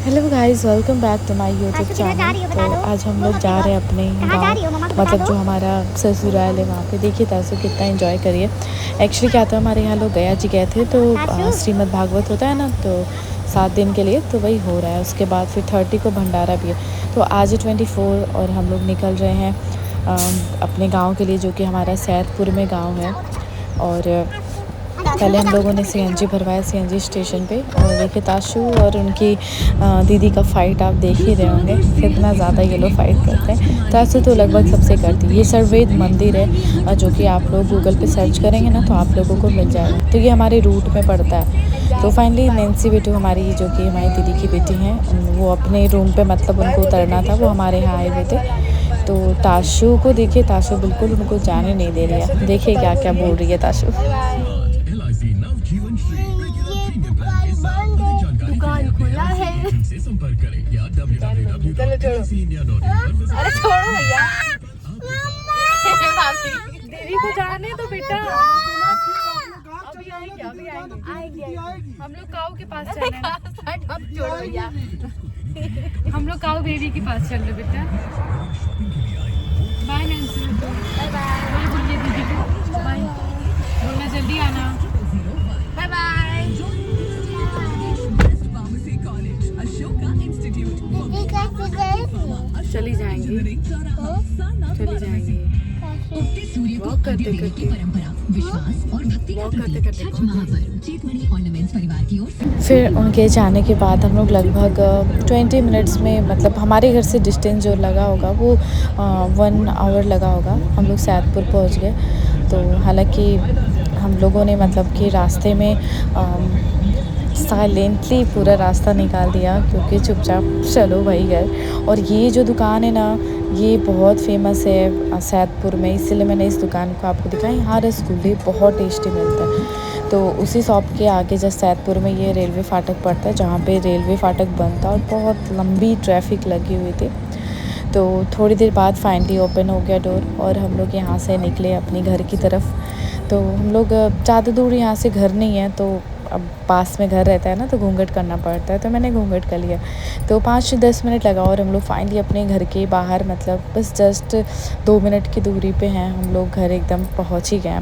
Hello guys, welcome back to my YouTube channel. तो आज हम लोग जा रहे हैं अपने गांव, मतलब जो हमारा ससुराल है वहाँ पे। देखिए तासु कितना एंजॉय करिए। एक्चुअली क्या था, हमारे यहाँ लोग गया जी गए थे, तो श्रीमद् भागवत होता है ना, तो 7 दिन के लिए तो वही हो रहा है। उसके बाद फिर 30 को भंडारा भी है। तो आज 24 और हम लोग निकल रहे हैं अपने गाँव के लिए, जो कि हमारा सैदपुर में गाँव है। और पहले हम लोगों ने सीएनजी भरवाया सीएनजी स्टेशन पे। और देखिए ताशु और उनकी दीदी का फ़ाइट आप देख ही रहे होंगे, कितना ज़्यादा ये लोग फ़ाइट करते हैं। ताशु तो लगभग सबसे करती है। ये सर्ववेद मंदिर है, जो कि आप लोग गूगल पे सर्च करेंगे ना तो आप लोगों को मिल जाएगा। तो ये हमारे रूट में पड़ता है। तो फाइनली नैन्सी बिट्टू हमारी, जो कि हमारी दीदी की बेटी हैं, वो अपने रूम पर, मतलब उनको उतरना था, वो हमारे यहाँ आए हुए थे। तो ताशु को देखिए, ताशु बिल्कुल उनको जाने नहीं दे रही है। देखिए क्या क्या बोल रही है ताशु। दुकान खुला है। चलो छोड़ो, अरे छोड़ो भैया, दीदी को जाने तो बेटा। अभी आएंगे, अभी आएंगे। हम लोग काऊ के पास चल रहे हैं। छोड़ो भैया, हम लोग काऊ बेबी के पास चल रहे बेटा। बाय नैन्सी, बाय बाय बोलिए दीदी को, बाय बोलना, जल्दी आना, बाय बाय। चली जाएंगी, चली जाएंगी। वॉक करते करते, वॉक करते करते। फिर उनके जाने के बाद हम लोग लगभग 20 मिनट्स में, मतलब हमारे घर से डिस्टेंस जो लगा होगा वो 1 आवर लगा होगा, हम लोग सैदपुर पहुंच गए। तो हालांकि हम लोगों ने मतलब कि रास्ते में साइलेंटली पूरा रास्ता निकाल दिया, क्योंकि चुपचाप चलो भाई घर। और ये जो दुकान है ना, ये बहुत फेमस है सैदपुर में, इसलिए मैंने इस दुकान को आपको दिखाया। यहाँ रसगुल्ले बहुत टेस्टी मिलते हैं। तो उसी शॉप के आगे जस्ट सैदपुर में ये रेलवे फाटक पड़ता है, जहाँ पे रेलवे फाटक बनता है, और बहुत लंबी ट्रैफिक लगी हुई थी। तो थोड़ी देर बाद फाइनली ओपन हो गया डोर, और हम लोग यहाँ से निकले अपने घर की तरफ। तो हम लोग ज़्यादा दूर यहाँ से घर नहीं है, तो अब पास में घर रहता है ना, तो घूंघट करना पड़ता है, तो मैंने घूंघट कर लिया। तो 5 से 10 मिनट लगा, और हम लोग फाइनली अपने घर के बाहर, मतलब बस जस्ट 2 मिनट की दूरी पे हैं हम लोग, घर एकदम पहुंच ही गए।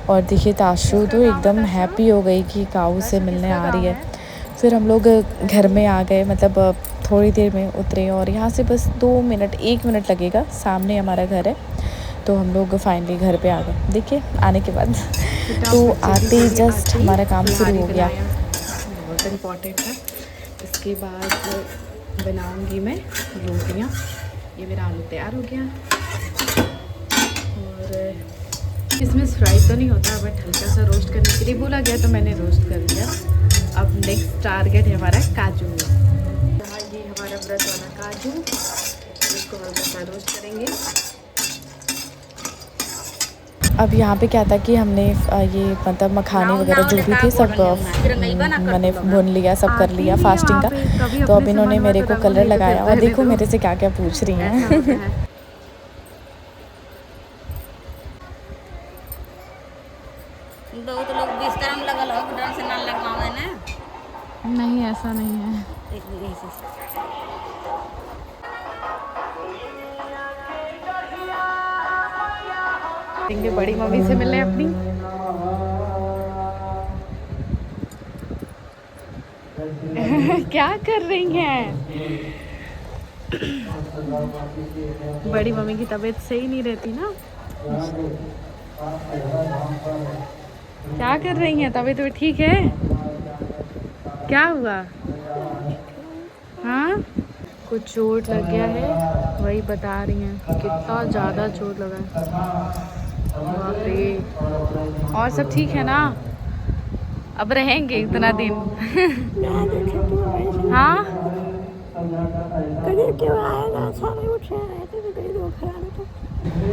और देखिए ताशु तो एकदम हैप्पी हो गई कि काऊ से मिलने आ रही है। फिर हम लोग घर में आ गए, मतलब थोड़ी देर में उतरे, और यहाँ से बस 2 मिनट 1 मिनट लगेगा, सामने हमारा घर है। तो हम लोग फाइनली घर पे आ गए। देखिए आने के बाद तो आते ही जस्ट हमारा काम शुरू हो गया। बहुत इम्पोर्टेंट है। इसके बाद बनाऊंगी मैं रोटियाँ। ये मेरा आलू तैयार हो गया, और इसमें फ्राई तो नहीं होता, बट हल्का सा रोस्ट करने के लिए बोला गया, तो मैंने रोस्ट कर दिया। अब नेक्स्ट टारगेट है हमारा काजू। ये हमारा व्रत वाला काजू, इसको हल्का सा रोस्ट करेंगे। अब यहाँ पे क्या था कि हमने ये मतलब मखाने वगैरह जो भी थे सब मैंने भून लिया, सब कर लिया फास्टिंग का। तो अब इन्होंने मेरे को कलर लगाया, और देखो मेरे से क्या क्या पूछ रही हैं। बहुत लोग बिस्तर में लगल हो, डर से ना लगवावे ना। नहीं, ऐसा नहीं है। बड़ी मम्मी से मिले अपनी। क्या कर रही हैं? बड़ी मम्मी की तबीयत सही नहीं रहती ना। क्या कर रही हैं? तबीयत तो ठीक है? क्या हुआ? हाँ, कुछ चोट लग गया है, वही बता रही हैं। कितना ज़्यादा चोट लगा है, बाप रे। और सब ठीक है ना? अब रहेंगे इतना दिन? हाँ,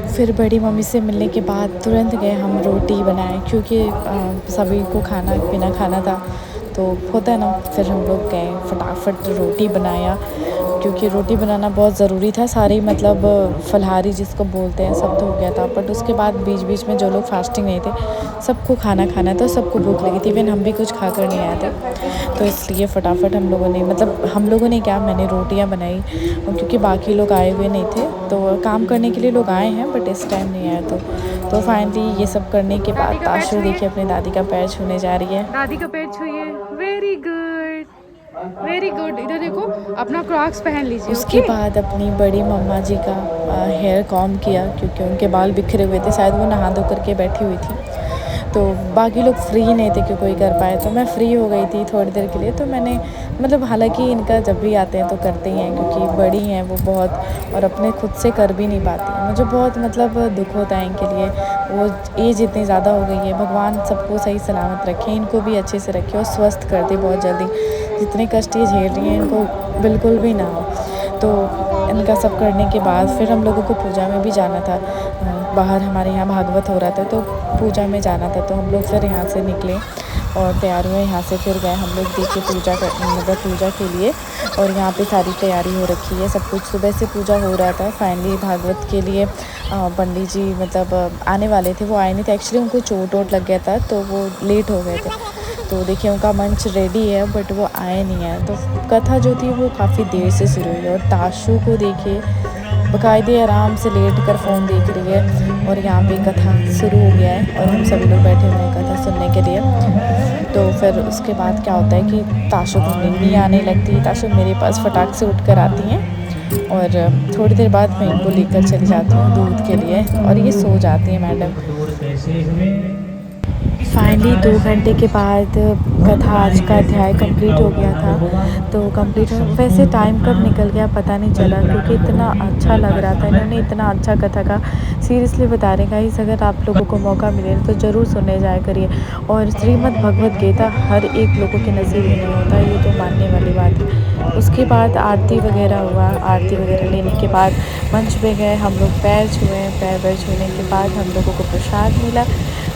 फिर बड़ी मम्मी से मिलने के बाद तुरंत गए हम रोटी बनाए, क्योंकि सभी को खाना पीना खाना था, तो होता है ना। फिर हम लोग गए फटाफट रोटी बनाया, क्योंकि रोटी बनाना बहुत ज़रूरी था। सारी मतलब फलाहारी जिसको बोलते हैं सब तो हो गया था, बट उसके बाद बीच बीच में जो लोग फास्टिंग नहीं थे सबको खाना खाना था, सबको भूख लगी थी। इवन हम भी कुछ खा कर नहीं आए थे। तो इसलिए फटाफट हम लोगों ने, मतलब हम लोगों ने क्या, मैंने रोटियां बनाई, और क्योंकि बाकी लोग आए हुए नहीं थे, तो काम करने के लिए लोग आए हैं बट इस टाइम नहीं आए। तो फाइनली ये सब करने के बाद ताशु देखिए अपनी दादी का पैर छूने जा रही है। दादी का पैर छूइए। Very good, very good. इधर देखो, अपना क्रॉक्स पहन लीजिए। उसके बाद अपनी बड़ी मम्मा जी का हेयर कॉम्ब किया, क्योंकि उनके बाल बिखरे हुए थे, शायद वो नहा धो करके बैठी हुई थी। तो बाकी लोग फ्री नहीं थे कि कोई कर पाए, तो मैं फ्री हो गई थी थोड़ी देर के लिए। तो मैंने, मतलब हालांकि इनका जब भी आते हैं तो करते ही हैं, क्योंकि बड़ी हैं वो बहुत, और अपने खुद से कर भी नहीं पाती हैं। मुझे बहुत मतलब दुख होता है इनके लिए, वो एज इतनी ज़्यादा हो गई है। भगवान सबको सही सलामत रखे, इनको भी अच्छे से रखे और स्वस्थ कर दे बहुत जल्दी। जितने कष्ट ये झेल रही हैं इनको बिल्कुल भी ना हो। तो इनका सब करने के बाद फिर हम लोगों को पूजा में भी जाना था। बाहर हमारे यहाँ भागवत हो रहा था, तो पूजा में जाना था। तो हम लोग फिर यहाँ से निकले और तैयार हुए, यहाँ से फिर गए हम लोग देखिए पूजा कर, मतलब पूजा के लिए। और यहाँ पे सारी तैयारी हो रखी है, सब कुछ सुबह से पूजा हो रहा था। फाइनली भागवत के लिए पंडित जी मतलब आने वाले थे, वो आए नहीं थे। एक्चुअली उनको चोट वोट लग गया था, तो वो लेट हो गए थे। तो देखिए उनका मंच रेडी है बट वो आए नहीं है। तो कथा जो थी वो काफ़ी देर से शुरू हुई, और ताशु को देखिए बाकायदे आराम से लेट कर फ़ोन देख रही है, और यहाँ पे कथा शुरू हो गया है और हम सभी लोग बैठे हुए हैं कथा सुनने के लिए। तो फिर उसके बाद क्या होता है कि ताशु को नींद नहीं आने लगती है। ताशु मेरे पास फटाक से उठ कर आती हैं, और थोड़ी देर बाद मैं इनको लेकर चली जाती हूँ दूध के लिए, और ये सो जाती हैं मैडम। फाइनली 2 घंटे के बाद कथा आज का अध्याय कंप्लीट हो गया था। तो कंप्लीट हो, वैसे टाइम कब निकल गया पता नहीं चला, क्योंकि इतना अच्छा लग रहा था। इन्होंने इतना अच्छा कथा का, सीरियसली बता रहे हैं गाइस, अगर आप लोगों को मौका मिले तो ज़रूर सुनने जाया करिए। और श्रीमद् भगवत गीता हर एक लोगों के नसीब में नहीं होता, ये तो मानने वाली बात है। उसके बाद आरती वगैरह हुआ, आरती वगैरह लेने के बाद मंच पे गए हम लोग, पैर छुए। पैर छूने के बाद हम लोगों को प्रसाद मिला,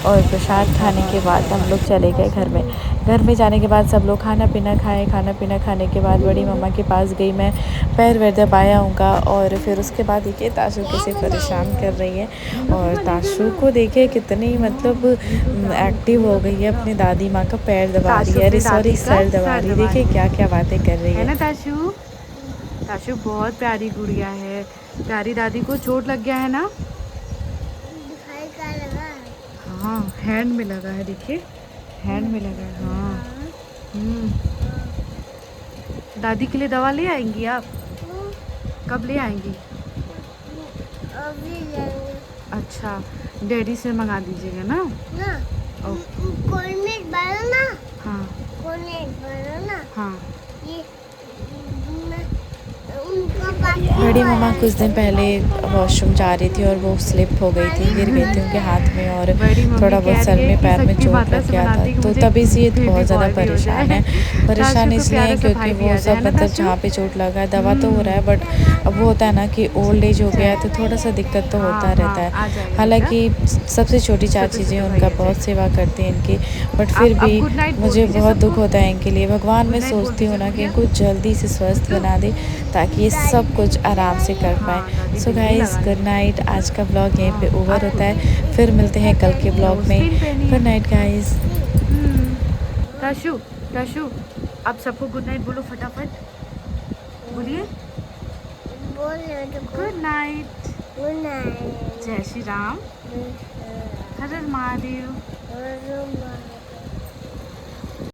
और प्रसाद खाने के बाद हम लोग चले गए घर में। घर में जाने के बाद सब लोग खाना पीना खाए। खाना पीना खाने के बाद बड़ी मम्मा के पास गई मैं, पैर वैर दबाया उनका। और फिर उसके बाद देखिए ताशु कैसे परेशान कर रही है, और ताशु को देखिए कितनी मतलब एक्टिव हो गई है, अपनी दादी माँ का पैर दबा रही है, अरे सॉरी सर दबा रही है। देखिए क्या क्या बातें कर रही है ना ताशु। ताशु बहुत प्यारी गुड़िया है, प्यारी दादी को चोट लग गया है ना। हाँ, हैंड में लगा है, देखिए हैंड में लगा है। हाँ। दादी के लिए दवा ले आएंगी आप? कब ले आएंगी? अच्छा, डैडी से मंगा दीजिएगा ना। कोलमेट भरो ना। हाँ कोलमेट भरो ना। हाँ। ये बड़ी मम्मा कुछ दिन पहले वॉशरूम जा रही थी और वो स्लिप हो गई थी, गिर गई थी उनके हाथ में, और थोड़ा बहुत सर में पैर में चोट लग गया था। तो तभी से ये बहुत ज़्यादा परेशान है। परेशान इसलिए क्योंकि वो सब मतलब जहाँ पे चोट लगा है दवा तो हो रहा है, बट अब वो होता है ना कि ओल्ड एज हो गया है, तो थोड़ा सा दिक्कत तो होता रहता है। हालांकि सबसे छोटी चाची जी उनका बहुत सेवा करती हैं इनकी, बट फिर भी मुझे बहुत दुख होता है इनके लिए। भगवान मैं सोचती हूँ ना कि इनको जल्दी से स्वस्थ बना दे, ताकि ये सब कुछ आराम से कर पाए। So guys good night. आज का ब्लॉग यहीं पे ओवर होता है, फिर मिलते हैं कल के ब्लॉग में। Good night guys. Tashu, Tashu, आप सबको गुड नाइट बोलो फटाफट, बोलिए गुड नाइट। Good night. जय श्री राम, हर हर महादेव। Good night.